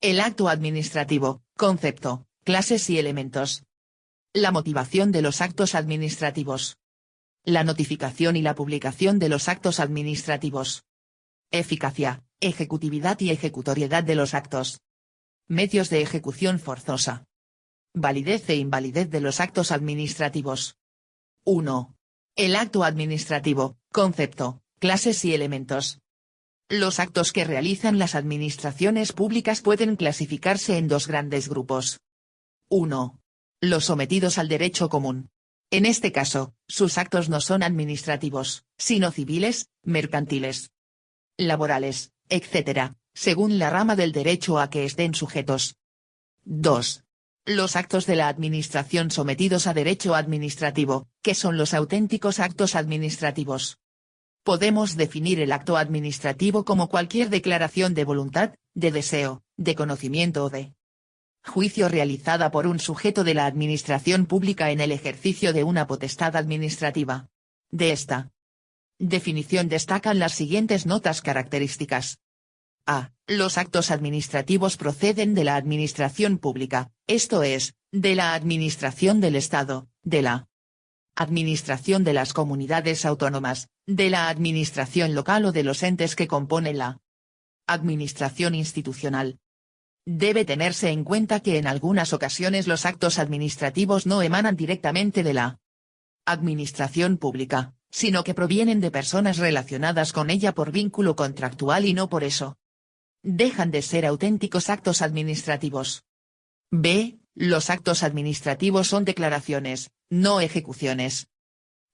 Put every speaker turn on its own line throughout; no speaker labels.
El acto administrativo, concepto, clases y elementos. La motivación de los actos administrativos. La notificación y la publicación de los actos administrativos. Eficacia, ejecutividad y ejecutoriedad de los actos. Medios de ejecución forzosa. Validez e invalidez de los actos administrativos. 1. El acto administrativo, concepto, clases y elementos. Los actos que realizan las administraciones públicas pueden clasificarse en dos grandes grupos. 1. Los sometidos al derecho común. En este caso, sus actos no son administrativos, sino civiles, mercantiles, laborales, etc., según la rama del derecho a que estén sujetos. 2. Los actos de la administración sometidos a derecho administrativo, que son los auténticos actos administrativos. Podemos definir el acto administrativo como cualquier declaración de voluntad, de deseo, de conocimiento o de juicio realizada por un sujeto de la administración pública en el ejercicio de una potestad administrativa. De esta definición destacan las siguientes notas características. A. Los actos administrativos proceden de la administración pública, esto es, de la administración del Estado, de la administración de las comunidades autónomas, de la administración local o de los entes que componen la administración institucional. Debe tenerse en cuenta que en algunas ocasiones los actos administrativos no emanan directamente de la administración pública, sino que provienen de personas relacionadas con ella por vínculo contractual y no por eso dejan de ser auténticos actos administrativos. B. Los actos administrativos son declaraciones, no ejecuciones.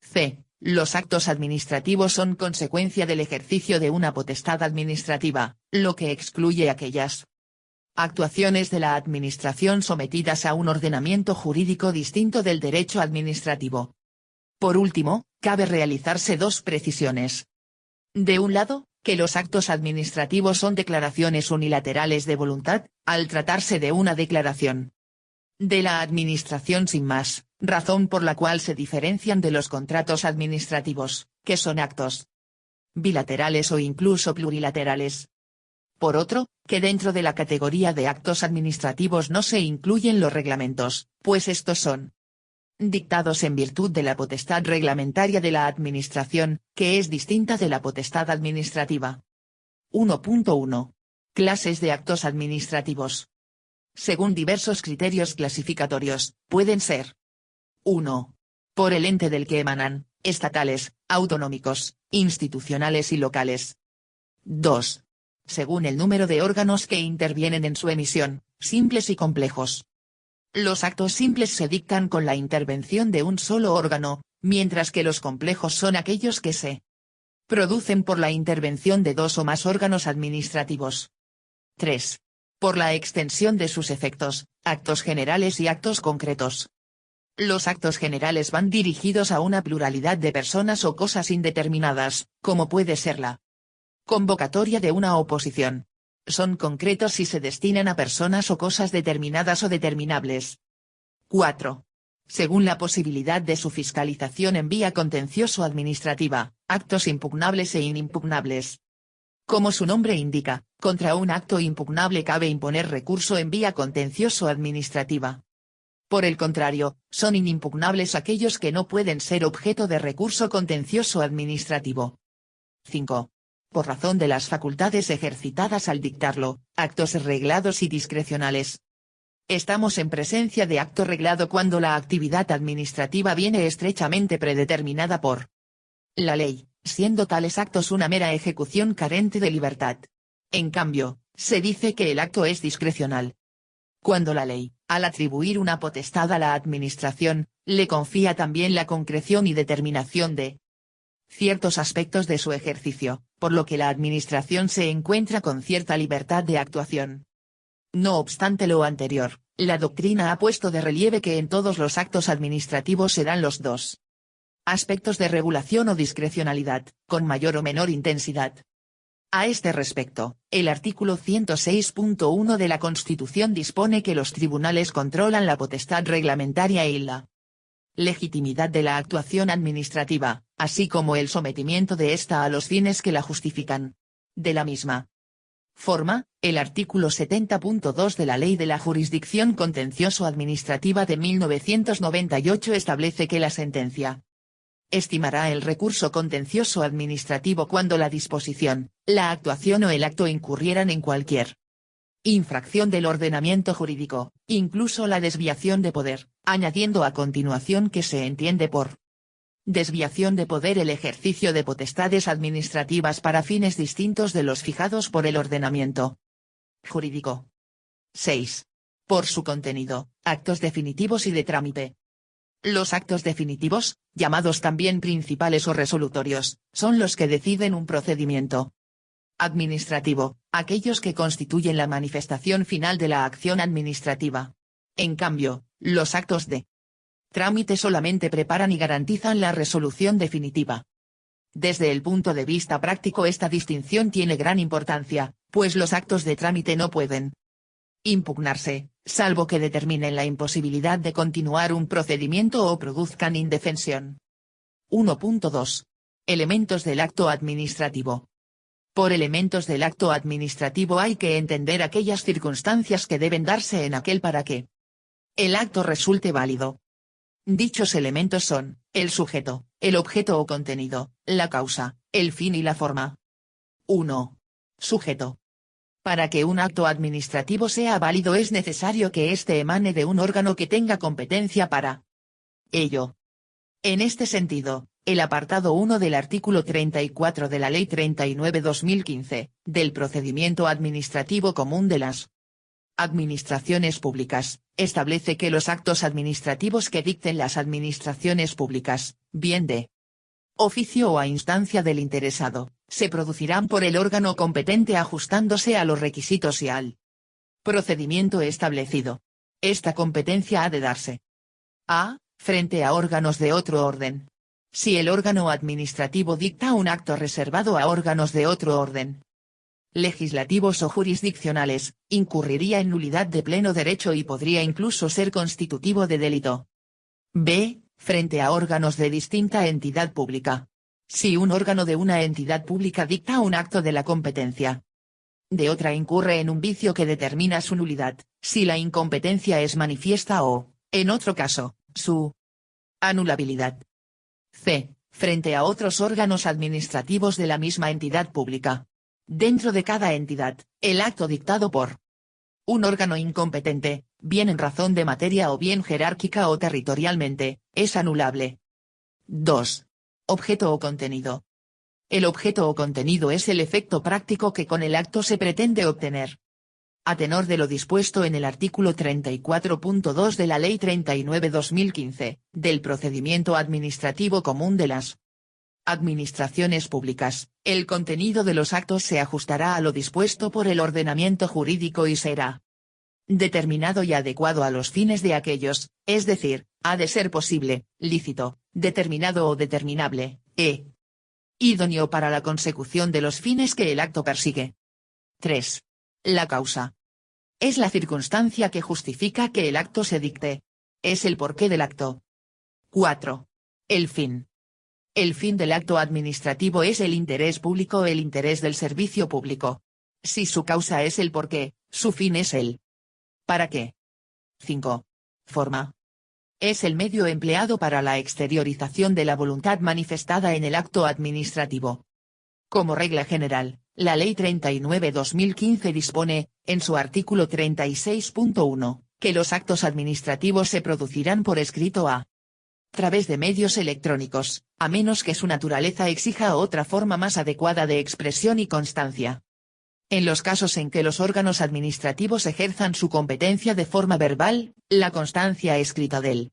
C. Los actos administrativos son consecuencia del ejercicio de una potestad administrativa, lo que excluye aquellas actuaciones de la administración sometidas a un ordenamiento jurídico distinto del derecho administrativo. Por último, cabe realizarse dos precisiones. De un lado, que los actos administrativos son declaraciones unilaterales de voluntad, al tratarse de una declaración de la administración sin más, razón por la cual se diferencian de los contratos administrativos, que son actos bilaterales o incluso plurilaterales. Por otro, que dentro de la categoría de actos administrativos no se incluyen los reglamentos, pues estos son dictados en virtud de la potestad reglamentaria de la Administración, que es distinta de la potestad administrativa. 1.1. Clases de actos administrativos. Según diversos criterios clasificatorios, pueden ser 1. Por el ente del que emanan, estatales, autonómicos, institucionales y locales. 2. Según el número de órganos que intervienen en su emisión, simples y complejos. Los actos simples se dictan con la intervención de un solo órgano, mientras que los complejos son aquellos que se producen por la intervención de dos o más órganos administrativos. 3. Por la extensión de sus efectos, actos generales y actos concretos. Los actos generales van dirigidos a una pluralidad de personas o cosas indeterminadas, como puede ser la convocatoria de una oposición. Son concretos si se destinan a personas o cosas determinadas o determinables. 4. Según la posibilidad de su fiscalización en vía contencioso-administrativa, actos impugnables e inimpugnables. Como su nombre indica, contra un acto impugnable cabe imponer recurso en vía contencioso-administrativa. Por el contrario, son inimpugnables aquellos que no pueden ser objeto de recurso contencioso-administrativo. 5. Por razón de las facultades ejercitadas al dictarlo, actos reglados y discrecionales. Estamos en presencia de acto reglado cuando la actividad administrativa viene estrechamente predeterminada por la ley, siendo tales actos una mera ejecución carente de libertad. En cambio, se dice que el acto es discrecional cuando la ley, al atribuir una potestad a la administración, le confía también la concreción y determinación de ciertos aspectos de su ejercicio, por lo que la administración se encuentra con cierta libertad de actuación. No obstante lo anterior, la doctrina ha puesto de relieve que en todos los actos administrativos se dan los dos aspectos de regulación o discrecionalidad, con mayor o menor intensidad. A este respecto, el artículo 106.1 de la Constitución dispone que los tribunales controlan la potestad reglamentaria y la legitimidad de la actuación administrativa, así como el sometimiento de ésta a los fines que la justifican. De la misma Forma, el artículo 70.2 de la Ley de la Jurisdicción Contencioso-Administrativa de 1998 establece que la sentencia estimará el recurso contencioso administrativo cuando la disposición, la actuación o el acto incurrieran en cualquier infracción del ordenamiento jurídico, incluso la desviación de poder, añadiendo a continuación que se entiende por desviación de poder el ejercicio de potestades administrativas para fines distintos de los fijados por el ordenamiento jurídico. 6. Por su contenido, actos definitivos y de trámite. Los actos definitivos, llamados también principales o resolutorios, son los que deciden un procedimiento administrativo, aquellos que constituyen la manifestación final de la acción administrativa. En cambio, los actos de trámite solamente preparan y garantizan la resolución definitiva. Desde el punto de vista práctico esta distinción tiene gran importancia, pues los actos de trámite no pueden impugnarse, salvo que determinen la imposibilidad de continuar un procedimiento o produzcan indefensión. 1.2. Elementos del acto administrativo. Por elementos del acto administrativo hay que entender aquellas circunstancias que deben darse en aquel para que el acto resulte válido. Dichos elementos son, el sujeto, el objeto o contenido, la causa, el fin y la forma. 1. Sujeto. Para que un acto administrativo sea válido es necesario que éste emane de un órgano que tenga competencia para ello. En este sentido, el apartado 1 del artículo 34 de la Ley 39/2015, del Procedimiento Administrativo Común de las Administraciones Públicas, establece que los actos administrativos que dicten las administraciones públicas, bien de oficio o a instancia del interesado, se producirán por el órgano competente ajustándose a los requisitos y al procedimiento establecido. Esta competencia ha de darse a. Frente a órganos de otro orden. Si el órgano administrativo dicta un acto reservado a órganos de otro orden, legislativos o jurisdiccionales, incurriría en nulidad de pleno derecho y podría incluso ser constitutivo de delito. B. Frente a órganos de distinta entidad pública. Si un órgano de una entidad pública dicta un acto de la competencia de otra incurre en un vicio que determina su nulidad, si la incompetencia es manifiesta o, en otro caso, su anulabilidad. C. Frente a otros órganos administrativos de la misma entidad pública. Dentro de cada entidad, el acto dictado por un órgano incompetente, bien en razón de materia o bien jerárquica o territorialmente, es anulable. 2. Objeto o contenido. El objeto o contenido es el efecto práctico que con el acto se pretende obtener. A tenor de lo dispuesto en el artículo 34.2 de la Ley 39/2015, del Procedimiento Administrativo Común de las Administraciones Públicas, el contenido de los actos se ajustará a lo dispuesto por el ordenamiento jurídico y será determinado y adecuado a los fines de aquellos, es decir, ha de ser posible, lícito, determinado o determinable, idóneo para la consecución de los fines que el acto persigue. 3. La causa. Es la circunstancia que justifica que el acto se dicte. Es el porqué del acto. 4. El fin. El fin del acto administrativo es el interés público o el interés del servicio público. Si su causa es el porqué, su fin es el para qué. 5. Forma. Es el medio empleado para la exteriorización de la voluntad manifestada en el acto administrativo. Como regla general, la Ley 39/2015 dispone, en su artículo 36.1, que los actos administrativos se producirán por escrito a través de medios electrónicos, a menos que su naturaleza exija otra forma más adecuada de expresión y constancia. En los casos en que los órganos administrativos ejerzan su competencia de forma verbal, la constancia escrita del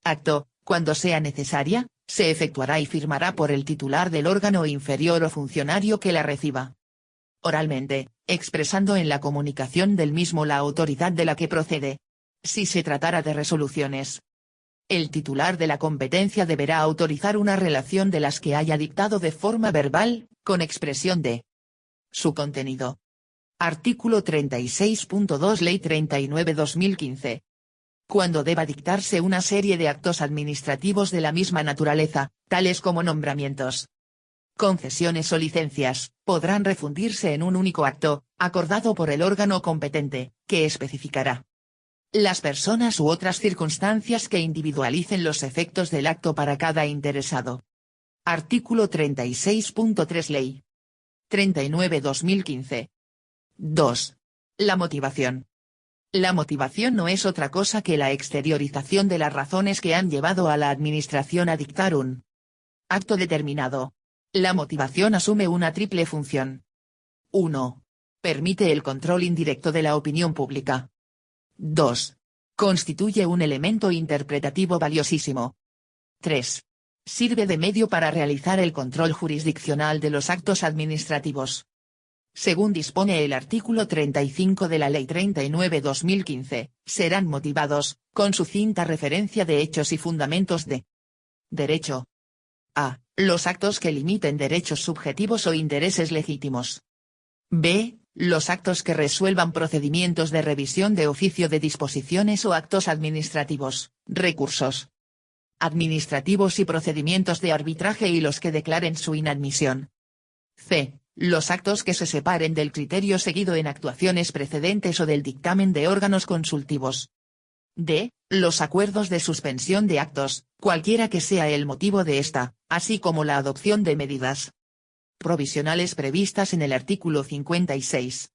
acto, cuando sea necesaria, se efectuará y firmará por el titular del órgano inferior o funcionario que la reciba oralmente, expresando en la comunicación del mismo la autoridad de la que procede. Si se tratara de resoluciones, el titular de la competencia deberá autorizar una relación de las que haya dictado de forma verbal, con expresión de su contenido. Artículo 36.2 Ley 39/2015. Cuando deba dictarse una serie de actos administrativos de la misma naturaleza, tales como nombramientos, concesiones o licencias, podrán refundirse en un único acto, acordado por el órgano competente, que especificará las personas u otras circunstancias que individualicen los efectos del acto para cada interesado. Artículo 36.3 Ley 39/2015. 2. La motivación. La motivación no es otra cosa que la exteriorización de las razones que han llevado a la Administración a dictar un acto determinado. La motivación asume una triple función. 1. Permite el control indirecto de la opinión pública. 2. Constituye un elemento interpretativo valiosísimo. 3. Sirve de medio para realizar el control jurisdiccional de los actos administrativos. Según dispone el artículo 35 de la Ley 39/2015, serán motivados, con sucinta referencia de hechos y fundamentos de derecho. A. Los actos que limiten derechos subjetivos o intereses legítimos. B. Los actos que resuelvan procedimientos de revisión de oficio de disposiciones o actos administrativos, recursos administrativos y procedimientos de arbitraje y los que declaren su inadmisión. C. Los actos que se separen del criterio seguido en actuaciones precedentes o del dictamen de órganos consultivos. D. Los acuerdos de suspensión de actos, cualquiera que sea el motivo de esta, así como la adopción de medidas provisionales previstas en el artículo 56.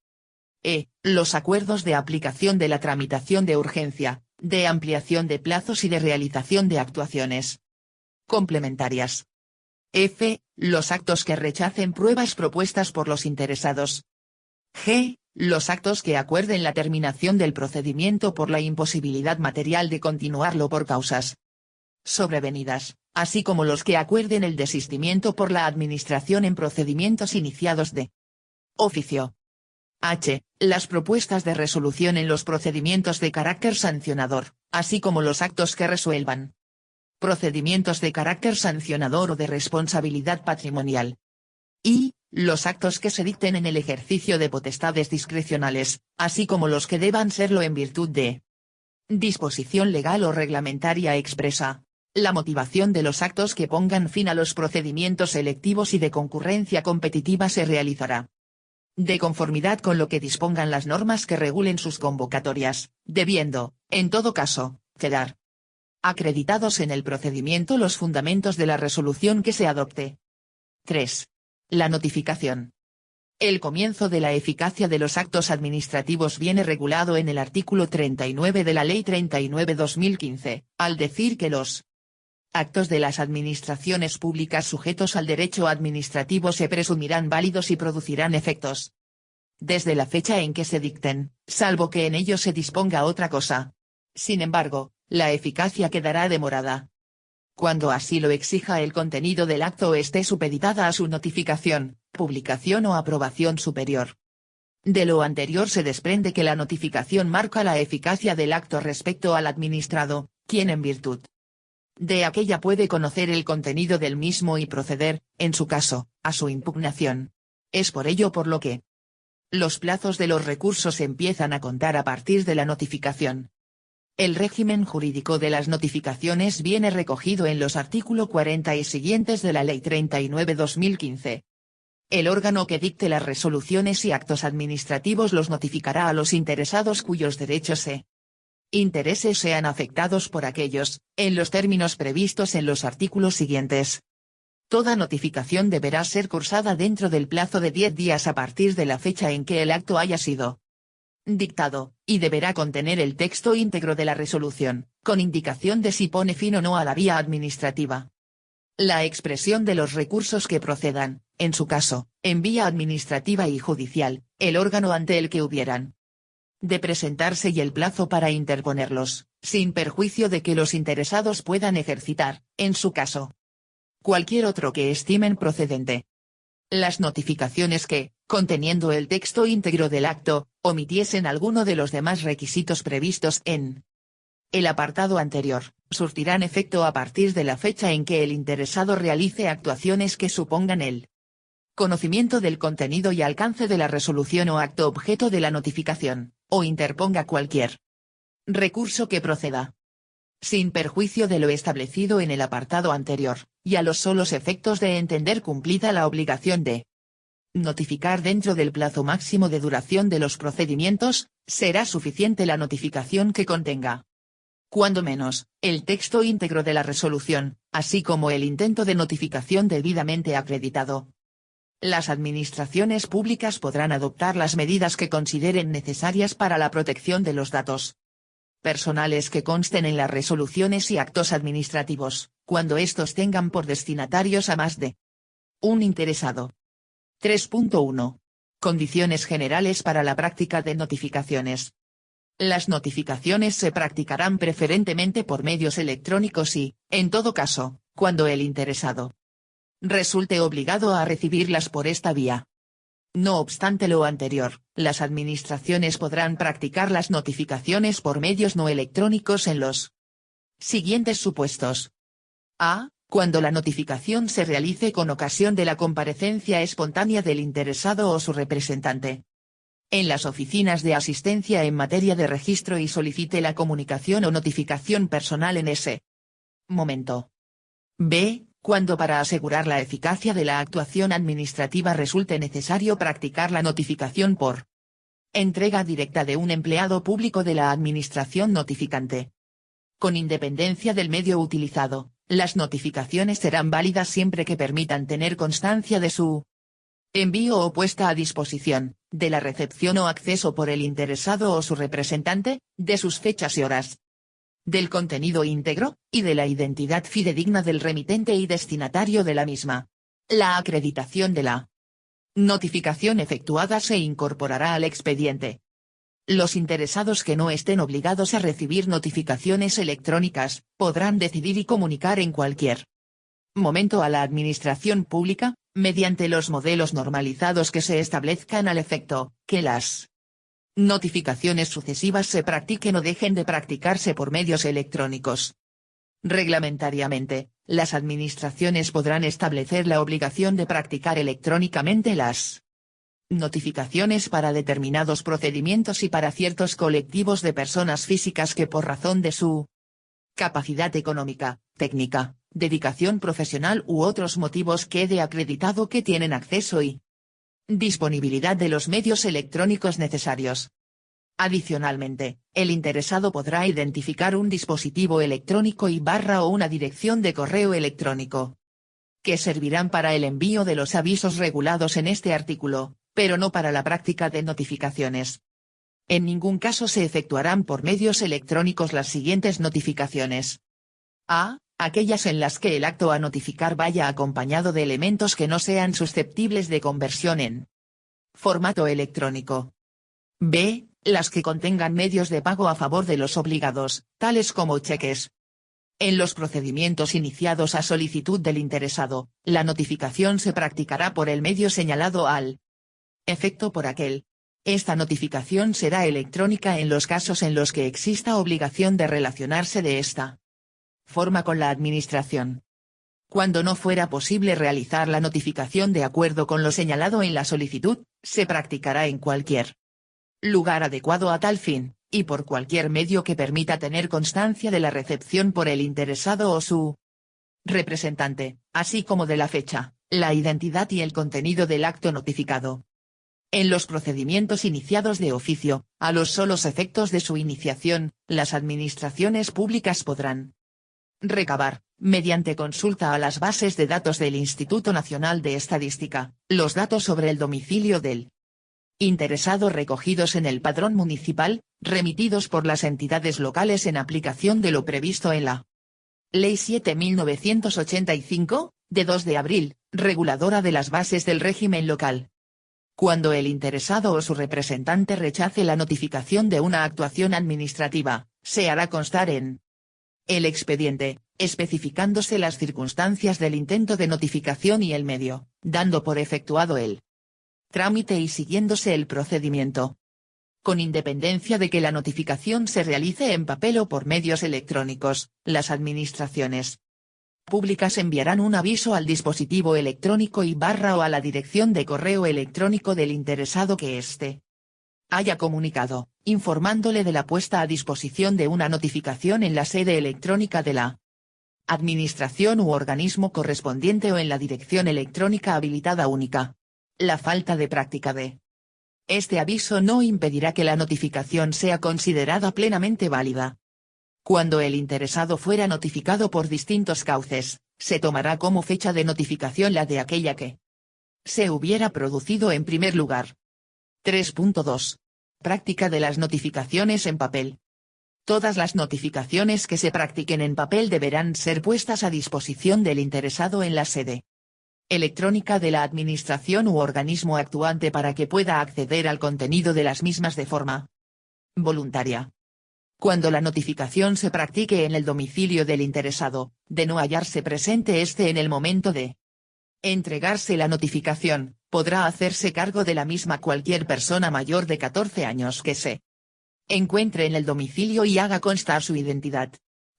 E. Los acuerdos de aplicación de la tramitación de urgencia, de ampliación de plazos y de realización de actuaciones complementarias. F. Los actos que rechacen pruebas propuestas por los interesados. G. Los actos que acuerden la terminación del procedimiento por la imposibilidad material de continuarlo por causas sobrevenidas, así como los que acuerden el desistimiento por la Administración en procedimientos iniciados de oficio. H. Las propuestas de resolución en los procedimientos de carácter sancionador, así como los actos que resuelvan procedimientos de carácter sancionador o de responsabilidad patrimonial. I. Los actos que se dicten en el ejercicio de potestades discrecionales, así como los que deban serlo en virtud de disposición legal o reglamentaria expresa. La motivación de los actos que pongan fin a los procedimientos selectivos y de concurrencia competitiva se realizará de conformidad con lo que dispongan las normas que regulen sus convocatorias, debiendo, en todo caso, quedar acreditados en el procedimiento los fundamentos de la resolución que se adopte. 3. La notificación. El comienzo de la eficacia de los actos administrativos viene regulado en el artículo 39 de la Ley 39/2015, al decir que los actos de las administraciones públicas sujetos al derecho administrativo se presumirán válidos y producirán efectos desde la fecha en que se dicten, salvo que en ellos se disponga otra cosa. Sin embargo, la eficacia quedará demorada cuando así lo exija el contenido del acto o esté supeditada a su notificación, publicación o aprobación superior. De lo anterior se desprende que la notificación marca la eficacia del acto respecto al administrado, quien en virtud de aquella puede conocer el contenido del mismo y proceder, en su caso, a su impugnación. Es por ello por lo que los plazos de los recursos empiezan a contar a partir de la notificación. El régimen jurídico de las notificaciones viene recogido en los artículos 40 y siguientes de la Ley 39/2015. El órgano que dicte las resoluciones y actos administrativos los notificará a los interesados cuyos derechos e intereses sean afectados por aquellos, en los términos previstos en los artículos siguientes. Toda notificación deberá ser cursada dentro del plazo de 10 días a partir de la fecha en que el acto haya sido dictado, y deberá contener el texto íntegro de la resolución, con indicación de si pone fin o no a la vía administrativa. La expresión de los recursos que procedan, en su caso, en vía administrativa y judicial, el órgano ante el que hubieran de presentarse y el plazo para interponerlos, sin perjuicio de que los interesados puedan ejercitar, en su caso, cualquier otro que estimen procedente. Las notificaciones que, conteniendo el texto íntegro del acto, omitiesen alguno de los demás requisitos previstos en el apartado anterior, surtirán efecto a partir de la fecha en que el interesado realice actuaciones que supongan el conocimiento del contenido y alcance de la resolución o acto objeto de la notificación, o interponga cualquier recurso que proceda. Sin perjuicio de lo establecido en el apartado anterior, y a los solos efectos de entender cumplida la obligación de Notificar dentro del plazo máximo de duración de los procedimientos, será suficiente la notificación que contenga, cuando menos, el texto íntegro de la resolución, así como el intento de notificación debidamente acreditado. Las administraciones públicas podrán adoptar las medidas que consideren necesarias para la protección de los datos personales que consten en las resoluciones y actos administrativos, cuando estos tengan por destinatarios a más de un interesado. 3.1. Condiciones generales para la práctica de notificaciones. Las notificaciones se practicarán preferentemente por medios electrónicos y, en todo caso, cuando el interesado resulte obligado a recibirlas por esta vía. No obstante lo anterior, las administraciones podrán practicar las notificaciones por medios no electrónicos en los siguientes supuestos. A. Cuando la notificación se realice con ocasión de la comparecencia espontánea del interesado o su representante en las oficinas de asistencia en materia de registro y solicite la comunicación o notificación personal en ese momento. B. Cuando para asegurar la eficacia de la actuación administrativa resulte necesario practicar la notificación por entrega directa de un empleado público de la administración notificante. Con independencia del medio utilizado, las notificaciones serán válidas siempre que permitan tener constancia de su envío o puesta a disposición, de la recepción o acceso por el interesado o su representante, de sus fechas y horas, del contenido íntegro, y de la identidad fidedigna del remitente y destinatario de la misma. La acreditación de la notificación efectuada se incorporará al expediente. Los interesados que no estén obligados a recibir notificaciones electrónicas, podrán decidir y comunicar en cualquier momento a la administración pública, mediante los modelos normalizados que se establezcan al efecto, que las notificaciones sucesivas se practiquen o dejen de practicarse por medios electrónicos. Reglamentariamente, las administraciones podrán establecer la obligación de practicar electrónicamente las notificaciones para determinados procedimientos y para ciertos colectivos de personas físicas que por razón de su capacidad económica, técnica, dedicación profesional u otros motivos quede acreditado que tienen acceso y disponibilidad de los medios electrónicos necesarios. Adicionalmente, el interesado podrá identificar un dispositivo electrónico o una dirección de correo electrónico que servirán para el envío de los avisos regulados en este artículo, pero no para la práctica de notificaciones. En ningún caso se efectuarán por medios electrónicos las siguientes notificaciones. A. Aquellas en las que el acto a notificar vaya acompañado de elementos que no sean susceptibles de conversión en formato electrónico. B. Las que contengan medios de pago a favor de los obligados, tales como cheques. En los procedimientos iniciados a solicitud del interesado, la notificación se practicará por el medio señalado al efecto por aquel. Esta notificación será electrónica en los casos en los que exista obligación de relacionarse de esta forma con la administración. Cuando no fuera posible realizar la notificación de acuerdo con lo señalado en la solicitud, se practicará en cualquier lugar adecuado a tal fin, y por cualquier medio que permita tener constancia de la recepción por el interesado o su representante, así como de la fecha, la identidad y el contenido del acto notificado. En los procedimientos iniciados de oficio, a los solos efectos de su iniciación, las administraciones públicas podrán recabar, mediante consulta a las bases de datos del Instituto Nacional de Estadística, los datos sobre el domicilio del interesado recogidos en el padrón municipal, remitidos por las entidades locales en aplicación de lo previsto en la Ley 7.985, de 2 de abril, reguladora de las bases del régimen local. Cuando el interesado o su representante rechace la notificación de una actuación administrativa, se hará constar en el expediente, especificándose las circunstancias del intento de notificación y el medio, dando por efectuado el trámite y siguiéndose el procedimiento. Con independencia de que la notificación se realice en papel o por medios electrónicos, las administraciones públicas enviarán un aviso al dispositivo electrónico o a la dirección de correo electrónico del interesado que éste haya comunicado, informándole de la puesta a disposición de una notificación en la sede electrónica de la administración u organismo correspondiente o en la dirección electrónica habilitada única. La falta de práctica de este aviso no impedirá que la notificación sea considerada plenamente válida. Cuando el interesado fuera notificado por distintos cauces, se tomará como fecha de notificación la de aquella que se hubiera producido en primer lugar. 3.2. Práctica de las notificaciones en papel. Todas las notificaciones que se practiquen en papel deberán ser puestas a disposición del interesado en la sede electrónica de la administración u organismo actuante para que pueda acceder al contenido de las mismas de forma voluntaria. Cuando la notificación se practique en el domicilio del interesado, de no hallarse presente éste en el momento de entregarse la notificación, podrá hacerse cargo de la misma cualquier persona mayor de 14 años que se encuentre en el domicilio y haga constar su identidad.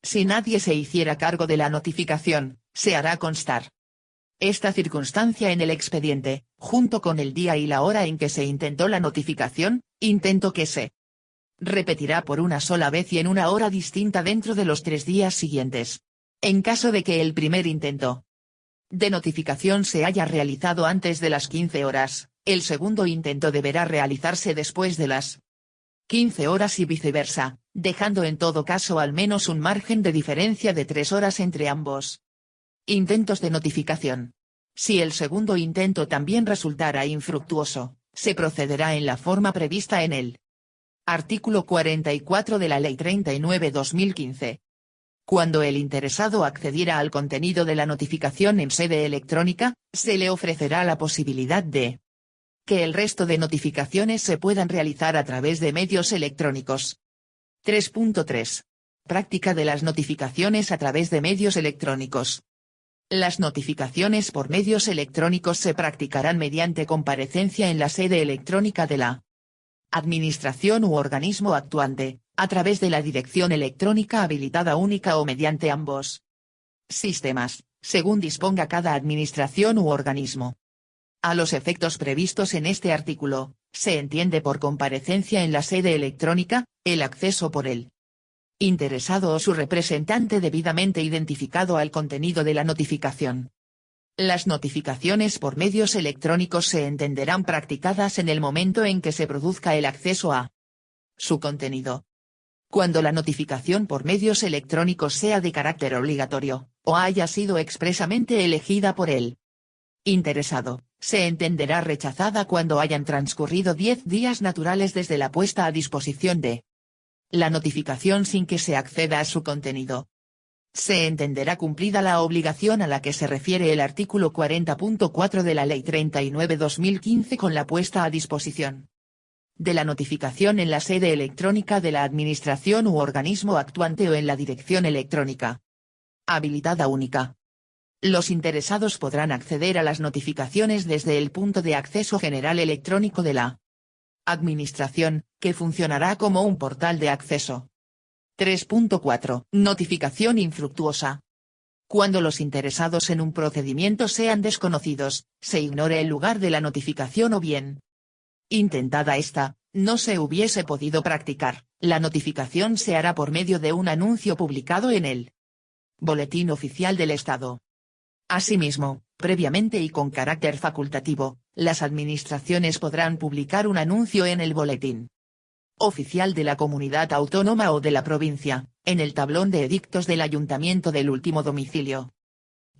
Si nadie se hiciera cargo de la notificación, se hará constar esta circunstancia en el expediente, junto con el día y la hora en que se intentó la notificación, intento que se repetirá por una sola vez y en una hora distinta dentro de los 3 días siguientes. En caso de que el primer intento de notificación se haya realizado antes de las 15 horas, el segundo intento deberá realizarse después de las 15 horas y viceversa, dejando en todo caso al menos un margen de diferencia de 3 horas entre ambos intentos de notificación. Si el segundo intento también resultara infructuoso, se procederá en la forma prevista en el artículo 44 de la Ley 39/2015. Cuando el interesado accediera al contenido de la notificación en sede electrónica, se le ofrecerá la posibilidad de que el resto de notificaciones se puedan realizar a través de medios electrónicos. 3.3. Práctica de las notificaciones a través de medios electrónicos. Las notificaciones por medios electrónicos se practicarán mediante comparecencia en la sede electrónica de la administración u organismo actuante, a través de la dirección electrónica habilitada única o mediante ambos sistemas, según disponga cada administración u organismo. A los efectos previstos en este artículo, se entiende por comparecencia en la sede electrónica, el acceso por el interesado o su representante debidamente identificado al contenido de la notificación. Las notificaciones por medios electrónicos se entenderán practicadas en el momento en que se produzca el acceso a su contenido. Cuando la notificación por medios electrónicos sea de carácter obligatorio, o haya sido expresamente elegida por el interesado, se entenderá rechazada cuando hayan transcurrido 10 días naturales desde la puesta a disposición de la notificación sin que se acceda a su contenido. Se entenderá cumplida la obligación a la que se refiere el artículo 40.4 de la Ley 39/2015 con la puesta a disposición de la notificación en la sede electrónica de la administración u organismo actuante o en la dirección electrónica habilitada única. Los interesados podrán acceder a las notificaciones desde el punto de acceso general electrónico de la administración, que funcionará como un portal de acceso. 3.4. Notificación infructuosa. Cuando los interesados en un procedimiento sean desconocidos, se ignore el lugar de la notificación o bien, intentada esta, no se hubiese podido practicar, la notificación se hará por medio de un anuncio publicado en el Boletín Oficial del Estado. Asimismo, previamente y con carácter facultativo, las administraciones podrán publicar un anuncio en el Boletín Oficial de la Comunidad Autónoma o de la provincia, en el tablón de edictos del ayuntamiento del último domicilio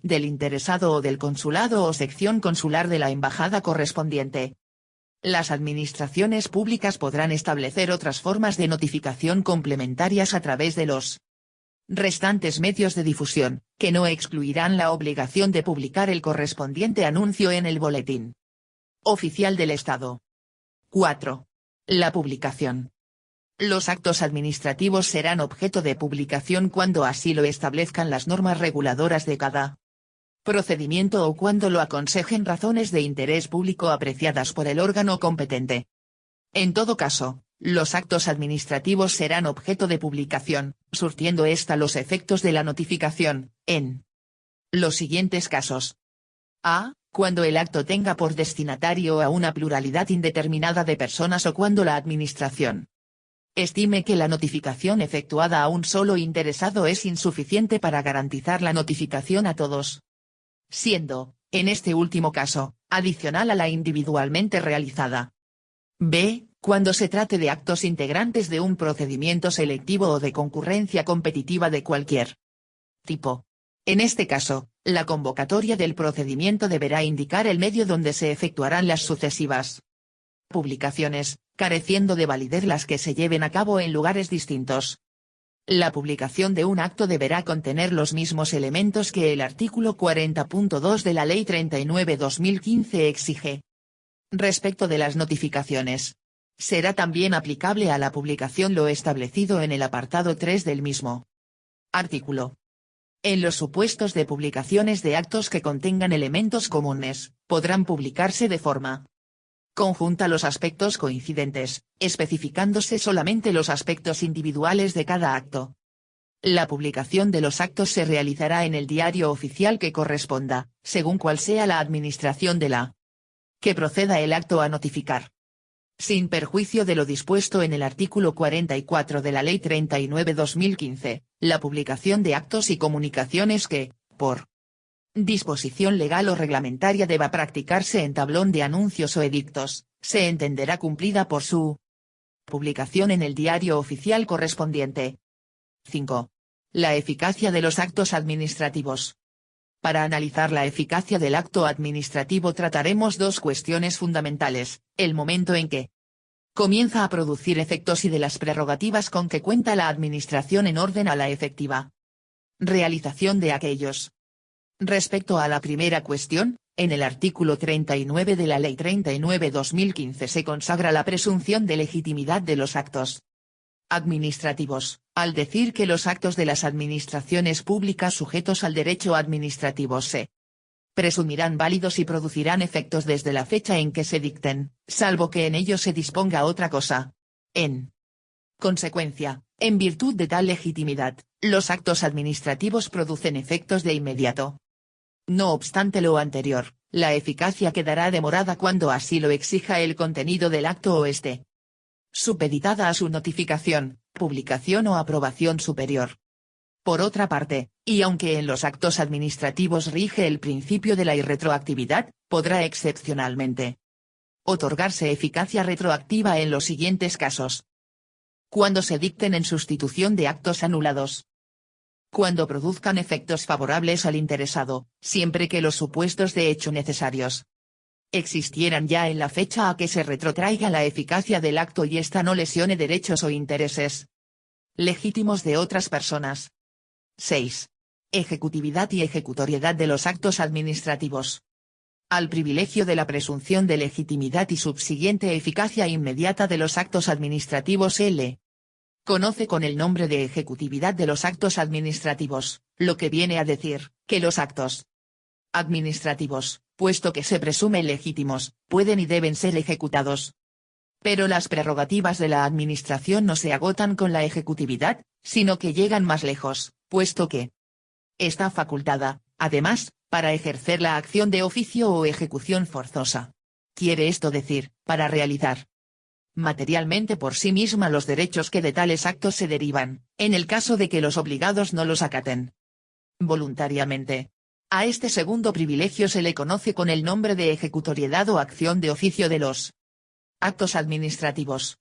del interesado o del consulado o sección consular de la embajada correspondiente. Las administraciones públicas podrán establecer otras formas de notificación complementarias a través de los restantes medios de difusión, que no excluirán la obligación de publicar el correspondiente anuncio en el Boletín Oficial del Estado. 4. La publicación. Los actos administrativos serán objeto de publicación cuando así lo establezcan las normas reguladoras de cada procedimiento o cuando lo aconsejen razones de interés público apreciadas por el órgano competente. En todo caso, los actos administrativos serán objeto de publicación, surtiendo ésta los efectos de la notificación, en los siguientes casos. A. Cuando el acto tenga por destinatario a una pluralidad indeterminada de personas o cuando la Administración estime que la notificación efectuada a un solo interesado es insuficiente para garantizar la notificación a todos. Siendo, en este último caso, adicional a la individualmente realizada. B. Cuando se trate de actos integrantes de un procedimiento selectivo o de concurrencia competitiva de cualquier tipo. En este caso, la convocatoria del procedimiento deberá indicar el medio donde se efectuarán las sucesivas publicaciones, careciendo de validez las que se lleven a cabo en lugares distintos. La publicación de un acto deberá contener los mismos elementos que el artículo 40.2 de la Ley 39/2015 exige. Respecto de las notificaciones, será también aplicable a la publicación lo establecido en el apartado 3 del mismo artículo. En los supuestos de publicaciones de actos que contengan elementos comunes, podrán publicarse de forma conjunta los aspectos coincidentes, especificándose solamente los aspectos individuales de cada acto. La publicación de los actos se realizará en el diario oficial que corresponda, según cual sea la administración de la que proceda el acto a notificar. Sin perjuicio de lo dispuesto en el artículo 44 de la Ley 39/2015, la publicación de actos y comunicaciones que, por disposición legal o reglamentaria deba practicarse en tablón de anuncios o edictos, se entenderá cumplida por su publicación en el diario oficial correspondiente. 5. La eficacia de los actos administrativos. Para analizar la eficacia del acto administrativo trataremos dos cuestiones fundamentales: el momento en que comienza a producir efectos y de las prerrogativas con que cuenta la Administración en orden a la efectiva realización de aquellos. Respecto a la primera cuestión, en el artículo 39 de la Ley 39/2015 se consagra la presunción de legitimidad de los actos administrativos, al decir que los actos de las administraciones públicas sujetos al derecho administrativo se presumirán válidos y producirán efectos desde la fecha en que se dicten, salvo que en ellos se disponga otra cosa. En consecuencia, en virtud de tal legitimidad, los actos administrativos producen efectos de inmediato. No obstante lo anterior, la eficacia quedará demorada cuando así lo exija el contenido del acto o esté supeditada a su notificación, publicación o aprobación superior. Por otra parte, y aunque en los actos administrativos rige el principio de la irretroactividad, podrá excepcionalmente otorgarse eficacia retroactiva en los siguientes casos: cuando se dicten en sustitución de actos anulados, cuando produzcan efectos favorables al interesado, siempre que los supuestos de hecho necesarios existieran ya en la fecha a que se retrotraiga la eficacia del acto y ésta no lesione derechos o intereses legítimos de otras personas. 6. Ejecutividad y ejecutoriedad de los actos administrativos. Al privilegio de la presunción de legitimidad y subsiguiente eficacia inmediata de los actos administrativos se le conoce con el nombre de ejecutividad de los actos administrativos, lo que viene a decir, que los actos administrativos, puesto que se presumen legítimos, pueden y deben ser ejecutados. Pero las prerrogativas de la Administración no se agotan con la ejecutividad, sino que llegan más lejos, puesto que está facultada, además, para ejercer la acción de oficio o ejecución forzosa. Quiere esto decir, para realizar materialmente por sí misma los derechos que de tales actos se derivan, en el caso de que los obligados no los acaten voluntariamente. A este segundo privilegio se le conoce con el nombre de ejecutoriedad o acción de oficio de los actos administrativos.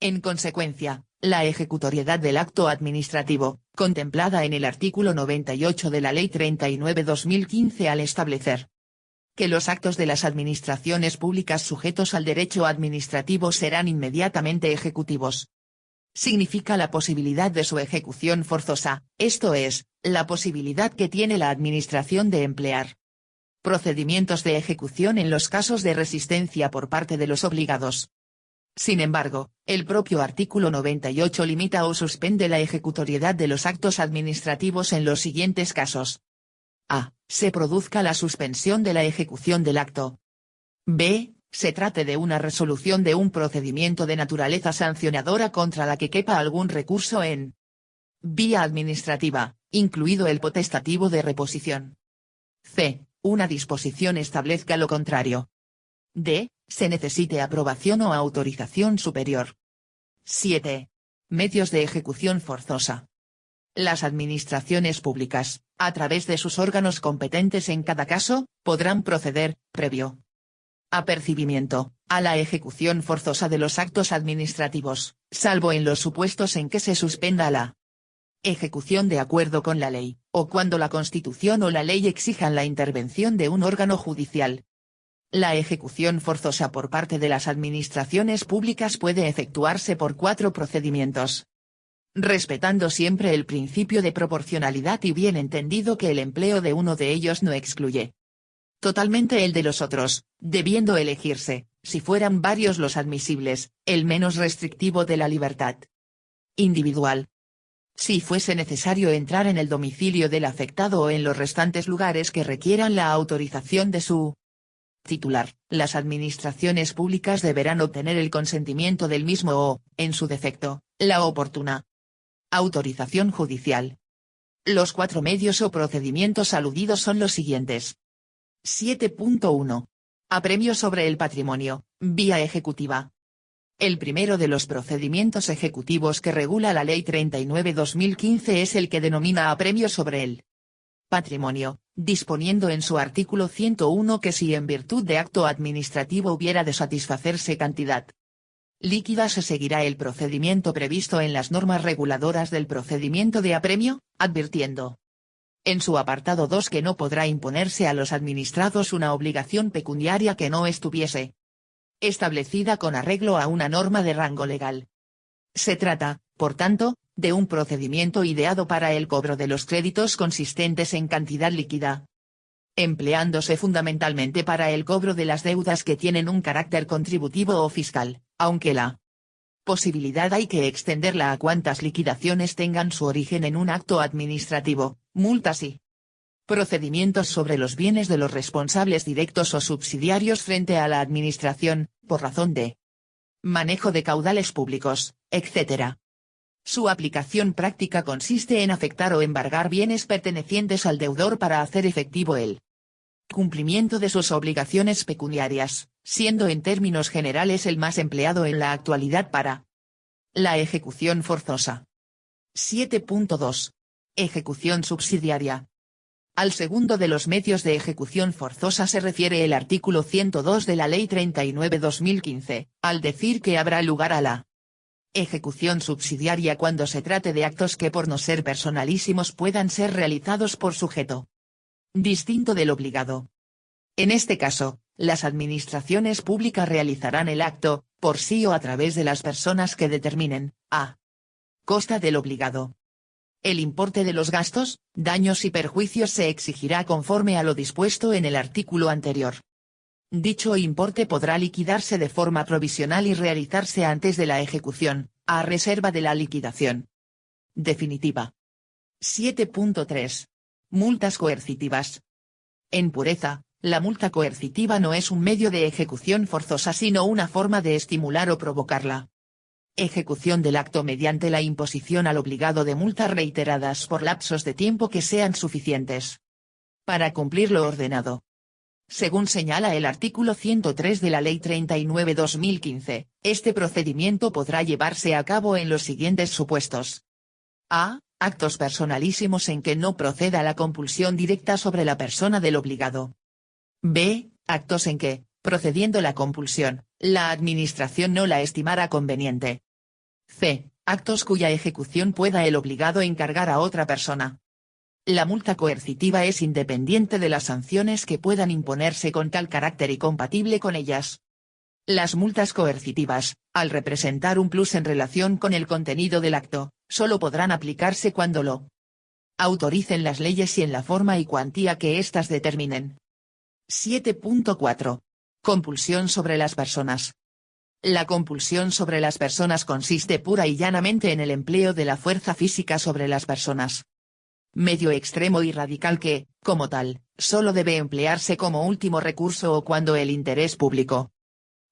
En consecuencia, la ejecutoriedad del acto administrativo, contemplada en el artículo 98 de la Ley 39/2015 al establecer que los actos de las administraciones públicas sujetos al derecho administrativo serán inmediatamente ejecutivos, significa la posibilidad de su ejecución forzosa, esto es, la posibilidad que tiene la Administración de emplear procedimientos de ejecución en los casos de resistencia por parte de los obligados. Sin embargo, el propio artículo 98 limita o suspende la ejecutoriedad de los actos administrativos en los siguientes casos: a. Se produzca la suspensión de la ejecución del acto. b. Se trate de una resolución de un procedimiento de naturaleza sancionadora contra la que quepa algún recurso en vía administrativa, incluido el potestativo de reposición. c. Una disposición establezca lo contrario. d. Se necesite aprobación o autorización superior. 7. Medios de ejecución forzosa. Las administraciones públicas, a través de sus órganos competentes en cada caso, podrán proceder, previo Apercibimiento, a la ejecución forzosa de los actos administrativos, salvo en los supuestos en que se suspenda la ejecución de acuerdo con la ley, o cuando la Constitución o la ley exijan la intervención de un órgano judicial. La ejecución forzosa por parte de las administraciones públicas puede efectuarse por 4 procedimientos. Respetando siempre el principio de proporcionalidad y bien entendido que el empleo de uno de ellos no excluye totalmente el de los otros, debiendo elegirse, si fueran varios los admisibles, el menos restrictivo de la libertad individual. Si fuese necesario entrar en el domicilio del afectado o en los restantes lugares que requieran la autorización de su titular, las administraciones públicas deberán obtener el consentimiento del mismo o, en su defecto, la oportuna autorización judicial. Los 4 medios o procedimientos aludidos son los siguientes. 7.1. Apremio sobre el patrimonio, vía ejecutiva. El primero de los procedimientos ejecutivos que regula la Ley 39/2015 es el que denomina apremio sobre el patrimonio, disponiendo en su artículo 101 que si en virtud de acto administrativo hubiera de satisfacerse cantidad líquida se seguirá el procedimiento previsto en las normas reguladoras del procedimiento de apremio, advirtiendo en su apartado 2 que no podrá imponerse a los administrados una obligación pecuniaria que no estuviese establecida con arreglo a una norma de rango legal. Se trata, por tanto, de un procedimiento ideado para el cobro de los créditos consistentes en cantidad líquida, empleándose fundamentalmente para el cobro de las deudas que tienen un carácter contributivo o fiscal, aunque la posibilidad hay que extenderla a cuantas liquidaciones tengan su origen en un acto administrativo, multas y procedimientos sobre los bienes de los responsables directos o subsidiarios frente a la administración, por razón de manejo de caudales públicos, etc. Su aplicación práctica consiste en afectar o embargar bienes pertenecientes al deudor para hacer efectivo el cumplimiento de sus obligaciones pecuniarias, siendo en términos generales el más empleado en la actualidad para la ejecución forzosa. 7.2. Ejecución subsidiaria. Al segundo de los medios de ejecución forzosa se refiere el artículo 102 de la Ley 39/2015, al decir que habrá lugar a la ejecución subsidiaria cuando se trate de actos que por no ser personalísimos puedan ser realizados por sujeto distinto del obligado. En este caso, las administraciones públicas realizarán el acto, por sí o a través de las personas que determinen, a costa del obligado. El importe de los gastos, daños y perjuicios se exigirá conforme a lo dispuesto en el artículo anterior. Dicho importe podrá liquidarse de forma provisional y realizarse antes de la ejecución, a reserva de la liquidación definitiva. 7.3. Multas coercitivas. En pureza, la multa coercitiva no es un medio de ejecución forzosa sino una forma de estimular o provocar la ejecución del acto mediante la imposición al obligado de multas reiteradas por lapsos de tiempo que sean suficientes para cumplir lo ordenado. Según señala el artículo 103 de la Ley 39/2015, este procedimiento podrá llevarse a cabo en los siguientes supuestos. A. Actos personalísimos en que no proceda la compulsión directa sobre la persona del obligado. B. Actos en que, procediendo la compulsión, la administración no la estimara conveniente. C. Actos cuya ejecución pueda el obligado encargar a otra persona. La multa coercitiva es independiente de las sanciones que puedan imponerse con tal carácter y compatible con ellas. Las multas coercitivas, al representar un plus en relación con el contenido del acto, solo podrán aplicarse cuando lo autoricen las leyes y en la forma y cuantía que éstas determinen. 7.4. Compulsión sobre las personas. La compulsión sobre las personas consiste pura y llanamente en el empleo de la fuerza física sobre las personas. Medio extremo y radical que, como tal, solo debe emplearse como último recurso o cuando el interés público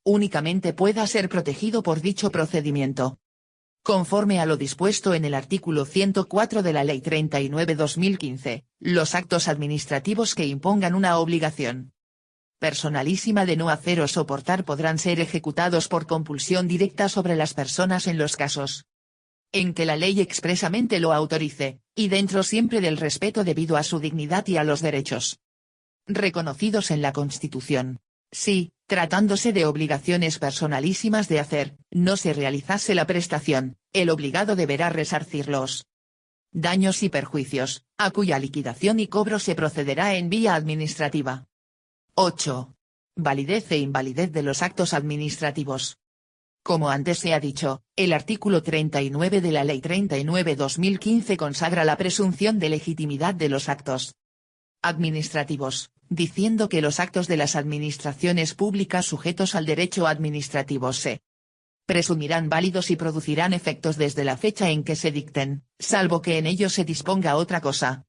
únicamente pueda ser protegido por dicho procedimiento. Conforme a lo dispuesto en el artículo 104 de la Ley 39/2015, los actos administrativos que impongan una obligación personalísima de no hacer o soportar podrán ser ejecutados por compulsión directa sobre las personas en los casos en que la ley expresamente lo autorice, y dentro siempre del respeto debido a su dignidad y a los derechos reconocidos en la Constitución. Si, tratándose de obligaciones personalísimas de hacer, no se realizase la prestación, el obligado deberá resarcir los daños y perjuicios, a cuya liquidación y cobro se procederá en vía administrativa. 8. Validez e invalidez de los actos administrativos. Como antes se ha dicho, el artículo 39 de la Ley 39/2015 consagra la presunción de legitimidad de los actos administrativos, diciendo que los actos de las administraciones públicas sujetos al derecho administrativo se presumirán válidos y producirán efectos desde la fecha en que se dicten, salvo que en ellos se disponga otra cosa.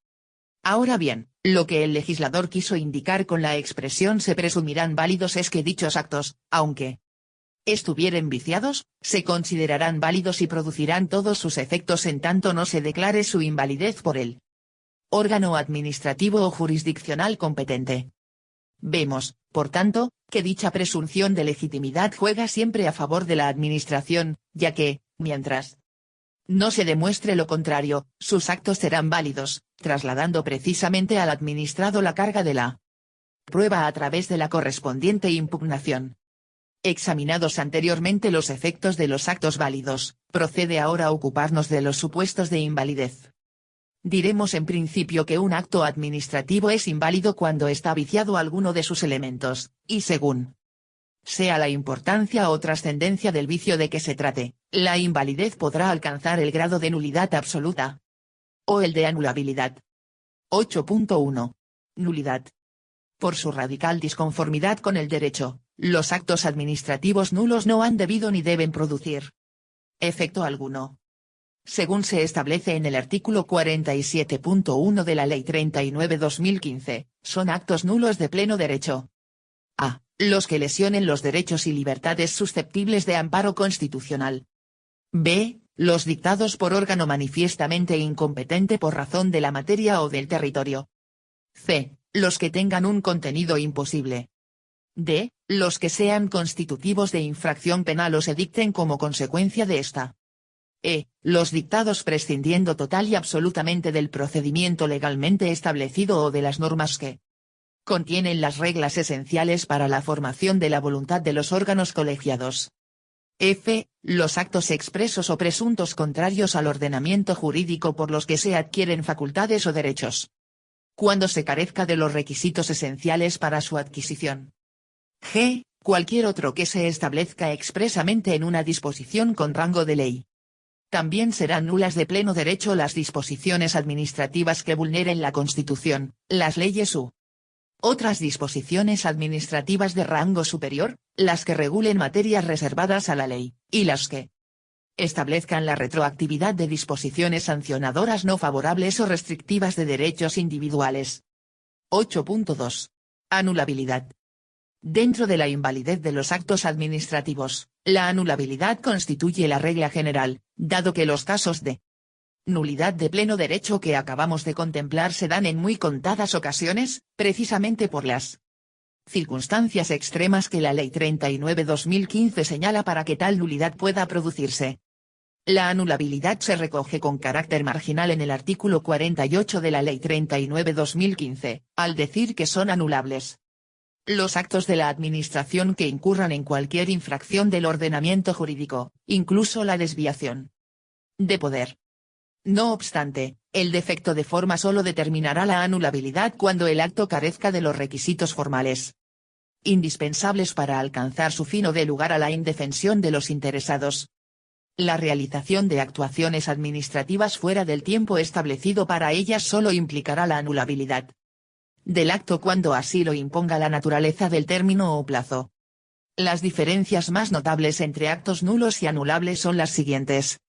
Ahora bien, lo que el legislador quiso indicar con la expresión se presumirán válidos es que dichos actos, aunque estuvieren viciados, se considerarán válidos y producirán todos sus efectos en tanto no se declare su invalidez por el órgano administrativo o jurisdiccional competente. Vemos, por tanto, que dicha presunción de legitimidad juega siempre a favor de la administración, ya que, mientras no se demuestre lo contrario, sus actos serán válidos, trasladando precisamente al administrado la carga de la prueba a través de la correspondiente impugnación. Examinados anteriormente los efectos de los actos válidos, procede ahora ocuparnos de los supuestos de invalidez. Diremos en principio que un acto administrativo es inválido cuando está viciado alguno de sus elementos, y según sea la importancia o trascendencia del vicio de que se trate, la invalidez podrá alcanzar el grado de nulidad absoluta o el de anulabilidad. 8.1. Nulidad. Por su radical disconformidad con el derecho, los actos administrativos nulos no han debido ni deben producir efecto alguno. Según se establece en el artículo 47.1 de la Ley 39/2015, son actos nulos de pleno derecho. A. Los que lesionen los derechos y libertades susceptibles de amparo constitucional. B. Los dictados por órgano manifiestamente incompetente por razón de la materia o del territorio. C. Los que tengan un contenido imposible. D. Los que sean constitutivos de infracción penal o se dicten como consecuencia de esta. E. Los dictados prescindiendo total y absolutamente del procedimiento legalmente establecido o de las normas que contienen las reglas esenciales para la formación de la voluntad de los órganos colegiados. F. Los actos expresos o presuntos contrarios al ordenamiento jurídico por los que se adquieren facultades o derechos, cuando se carezca de los requisitos esenciales para su adquisición. G. Cualquier otro que se establezca expresamente en una disposición con rango de ley. También serán nulas de pleno derecho las disposiciones administrativas que vulneren la Constitución, las leyes u otras disposiciones administrativas de rango superior, las que regulen materias reservadas a la ley, y las que establezcan la retroactividad de disposiciones sancionadoras no favorables o restrictivas de derechos individuales. 8.2. Anulabilidad. Dentro de la invalidez de los actos administrativos, la anulabilidad constituye la regla general, dado que los casos de nulidad de pleno derecho que acabamos de contemplar se dan en muy contadas ocasiones, precisamente por las circunstancias extremas que la Ley 39/2015 señala para que tal nulidad pueda producirse. La anulabilidad se recoge con carácter marginal en el artículo 48 de la Ley 39/2015, al decir que son anulables los actos de la Administración que incurran en cualquier infracción del ordenamiento jurídico, incluso la desviación de poder. No obstante, el defecto de forma solo determinará la anulabilidad cuando el acto carezca de los requisitos formales indispensables para alcanzar su fin o dé lugar a la indefensión de los interesados. La realización de actuaciones administrativas fuera del tiempo establecido para ellas solo implicará la anulabilidad del acto cuando así lo imponga la naturaleza del término o plazo. Las diferencias más notables entre actos nulos y anulables son las siguientes.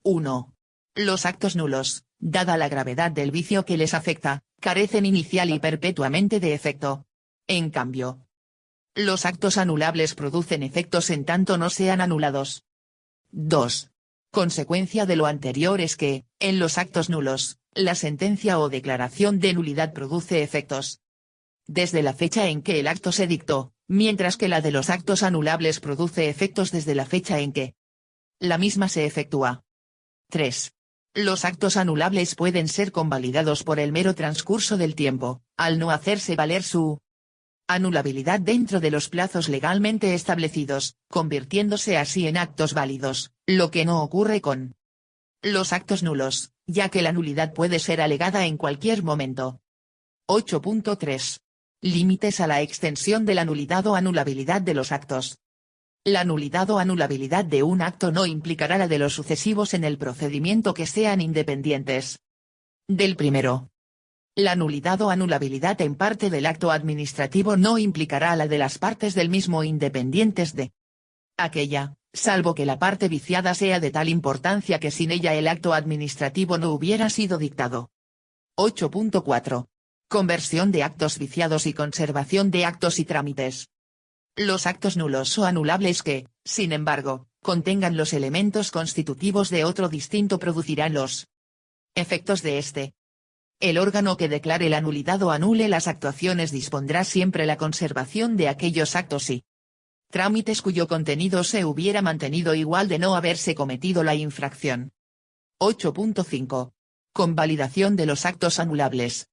1. Los actos nulos, dada la gravedad del vicio que les afecta, carecen inicial y perpetuamente de efecto. En cambio, los actos anulables producen efectos en tanto no sean anulados. 2. Consecuencia de lo anterior es que, en los actos nulos, la sentencia o declaración de nulidad produce efectos desde la fecha en que el acto se dictó, mientras que la de los actos anulables produce efectos desde la fecha en que la misma se efectúa. 3. Los actos anulables pueden ser convalidados por el mero transcurso del tiempo, al no hacerse valer su Anulabilidad dentro de los plazos legalmente establecidos, convirtiéndose así en actos válidos, lo que no ocurre con los actos nulos, ya que la nulidad puede ser alegada en cualquier momento. 8.3. Límites a la extensión de la nulidad o anulabilidad de los actos. La nulidad o anulabilidad de un acto no implicará la de los sucesivos en el procedimiento que sean independientes del primero. La nulidad o anulabilidad en parte del acto administrativo no implicará la de las partes del mismo independientes de aquella, salvo que la parte viciada sea de tal importancia que sin ella el acto administrativo no hubiera sido dictado. 8.4. Conversión de actos viciados y conservación de actos y trámites. Los actos nulos o anulables que, sin embargo, contengan los elementos constitutivos de otro distinto producirán los efectos de este. El órgano que declare la nulidad o anule las actuaciones dispondrá siempre la conservación de aquellos actos y trámites cuyo contenido se hubiera mantenido igual de no haberse cometido la infracción. 8.5. Convalidación de los actos anulables.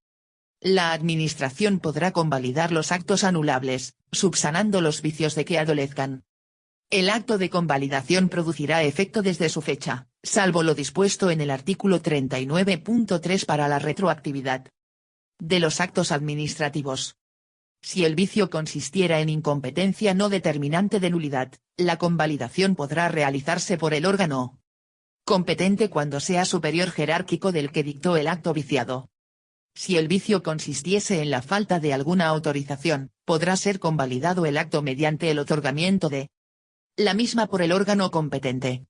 La Administración podrá convalidar los actos anulables, subsanando los vicios de que adolezcan. El acto de convalidación producirá efecto desde su fecha, salvo lo dispuesto en el artículo 39.3 para la retroactividad de los actos administrativos. Si el vicio consistiera en incompetencia no determinante de nulidad, la convalidación podrá realizarse por el órgano competente cuando sea superior jerárquico del que dictó el acto viciado. Si el vicio consistiese en la falta de alguna autorización, podrá ser convalidado el acto mediante el otorgamiento de la misma por el órgano competente.